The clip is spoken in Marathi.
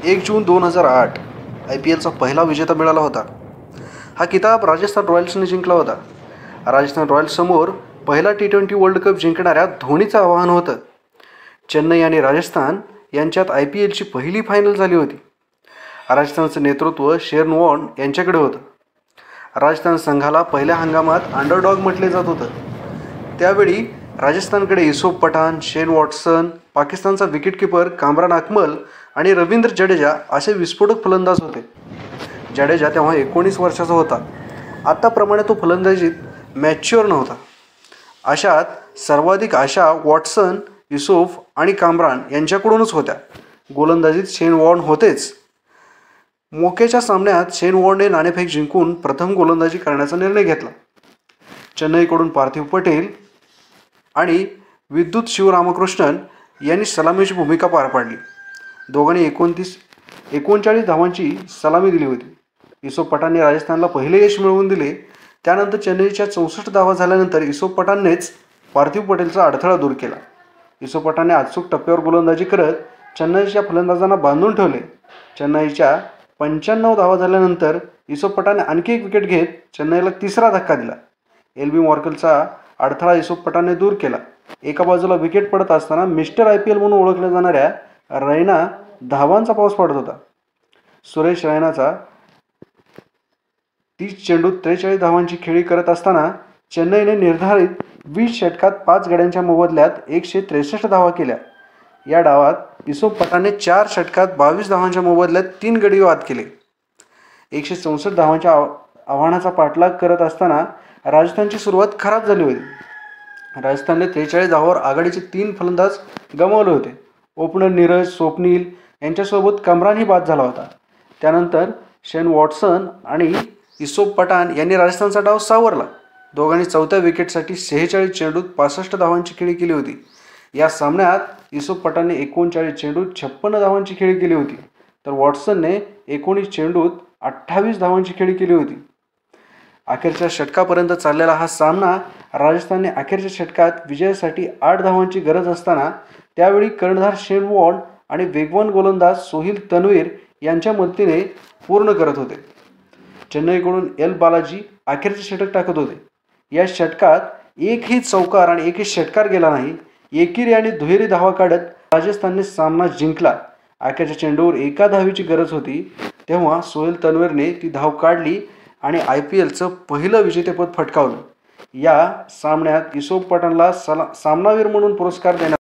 1 जून 2008 IPLचा पहिला विजेता मिळाला होता. हा किताब राजस्थान रॉयल्सने जिंकला होता. राजस्थान रॉयल्ससमोर पहिला T20 वर्ल्ड कप जिंकणाऱ्या धोनीचं आव्हान होतं. चेन्नई आणि राजस्थान यांच्यात IPLची पहिली फायनल झाली होती. राजस्थानचं नेतृत्व शेन वॉर्न यांच्याकडे होतं. राजस्थान संघाला पहिल्या हंगामात अंडरडॉग म्हटले जात होतं. त्यावेळी राजस्थानकडे युसूफ पठाण, शेन वॉटसन, पाकिस्तानचा विकेटकीपर कामरान अकमल आणि रवींद्र जडेजा असे विस्फोटक फलंदाज होते. जडेजा तेव्हा 19 वर्षाचा होता. आत्ताप्रमाणे तो फलंदाजीत मॅच्युअर नव्हता. अशात सर्वाधिक आशा वॉटसन, युसूफ आणि कामरान यांच्याकडूनच होत्या. गोलंदाजीत शेन वॉर्न होतेच. मोक्याच्या सामन्यात शेन वॉर्नने नाणेफेक जिंकून प्रथम गोलंदाजी करण्याचा निर्णय घेतला. चेन्नईकडून पार्थिव पटेल आणि विद्युत शिवरामकृष्णन यांनी सलामीची भूमिका पार पाडली. दोघांनी 39 धावांची सलामी दिली होती. युसूफ पठाणने राजस्थानला पहिले यश मिळवून दिले. त्यानंतर चेन्नईच्या 64 धावा झाल्यानंतर युसूफ पठाणनेच पार्थिव पटेलचा अडथळा दूर केला. युसूफ पठाणने अचूक टप्प्यावर गोलंदाजी करत चेन्नईच्या फलंदाजांना बांधून ठेवले. चेन्नईच्या 95 धावा झाल्यानंतर युसूफ पठाणने आणखी एक विकेट घेत चेन्नईला तिसरा धक्का दिला. LB मॉर्केलचा अडथळा युसूफ पठाणने दूर केला. एका बाजूला विकेट पडत असताना मिस्टर IPL म्हणून ओळखल्या जाणाऱ्या रैना धावांचा पाऊस पडत होता. सुरेश रैनाचा 30 चेंडूत 43 धावांची खेळी करत असताना चेन्नईने निर्धारित 20 षटकात 5 गड्यांच्या मोबदल्यात 163 धावा केल्या. या डावात युसूफ पठाणने 4 षटकात 22 धावांच्या मोबदल्यात 3 गडी बाद केले. 164 धावांच्या आव्हानाचा पाठलाग करत असताना राजस्थानची सुरुवात खराब झाली होती. राजस्थानने 43 धावांवर आघाडीचे 3 फलंदाज गमावले होते. ओपनर नीरज, स्वप्नील यांच्यासोबत कामरानही बाद झाला होता. त्यानंतर शेन वॉटसन आणि युसूफ पठाण यांनी राजस्थानचा डाव सावरला. दोघांनी चौथ्या विकेटसाठी 46 चेंडूत 65 धावांची खेळी केली होती. या सामन्यात युसूफ पठाणने 39 चेंडूत 56 धावांची खेळी केली होती, तर वॉटसनने 19 चेंडूत 28 धावांची खेळी केली होती. अखेरच्या षटकापर्यंत चाललेला हा सामना राजस्थानने अखेरच्या षटकात विजयासाठी 8 धावांची गरज असताना त्यावेळी कर्णधार शेन वॉर्न आणि वेगवान गोलंदाज सोहिल तन्वीर यांच्या मदतीने पूर्ण करत होते. चेन्नईकडून एल बालाजी अखेरचे षटक टाकत होते. या षटकात एकही चौकार आणि एकही षटकार गेला नाही. एकेरी आणि दुहेरी धावा काढत राजस्थानने सामना जिंकला. अखेरच्या चेंडूवर एका धावेची गरज होती तेव्हा सोहेल तन्वीरने ती धाव काढली आणि IPLचं पहिलं विजेतेपद फटकावलं. या सामन्यात युसूफ पठाणला सामनावीर म्हणून पुरस्कार देण्यात